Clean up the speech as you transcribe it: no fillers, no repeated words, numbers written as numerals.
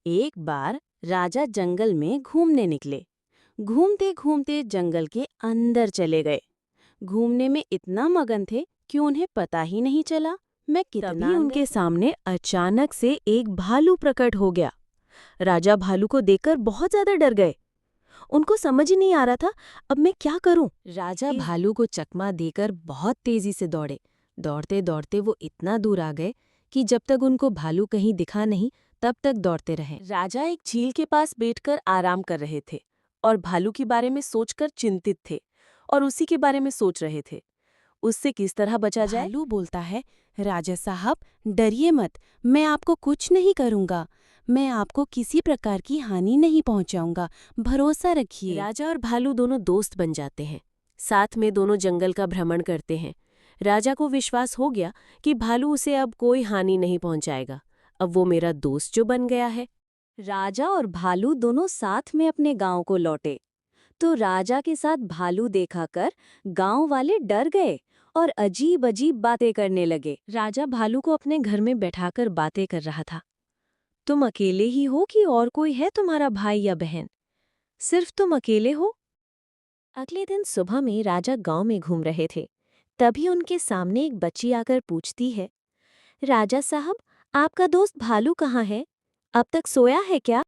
एक बार राजा जंगल में घूमने निकले। घूमते घूमते जंगल के अंदर चले गए। घूमने में इतना मगन थे कि उन्हें पता ही नहीं चला मैं कितना तभी अंदर उनके हूँ। सामने अचानक से एक भालू प्रकट हो गया। राजा भालू को देखकर बहुत ज्यादा डर गए। उनको समझ ही नहीं आ रहा था अब मैं क्या करूं। राजा भालू को चकमा देकर बहुत तेजी से दौड़े। दौड़ते दौड़ते वो इतना दूर आ गए कि जब तक उनको भालू कहीं दिखा नहीं तब तक दौड़ते रहे। राजा एक झील के पास बैठकर आराम कर रहे थे और भालू के बारे में सोचकर चिंतित थे और उसी के बारे में सोच रहे थे उससे किस तरह बचा जाए। भालू बोलता है, राजा साहब डरिए मत, मैं आपको कुछ नहीं करूंगा। मैं आपको किसी प्रकार की हानि नहीं पहुंचाऊंगा, भरोसा रखिए। राजा और भालू दोनों दोस्त बन जाते हैं। साथ में दोनों जंगल का भ्रमण करते हैं। राजा को विश्वास हो गया कि भालू उसे अब कोई हानि नहीं पहुंचाएगा। अब वो मेरा दोस्त जो बन गया है। राजा और भालू दोनों साथ में अपने गांव को लौटे तो राजा के साथ भालू देखा कर गांव वाले डर गए और अजीब अजीब बातें करने लगे। राजा भालू को अपने घर में बैठाकर बातें कर रहा था। तुम अकेले ही हो कि और कोई है तुम्हारा भाई या बहन? सिर्फ तुम अकेले हो? अगले दिन सुबह में राजा गांव में घूम रहे थे। तभी उनके सामने एक बच्ची आकर पूछती है, राजा साहब, आपका दोस्त भालू कहाँ है? अब तक सोया है क्या?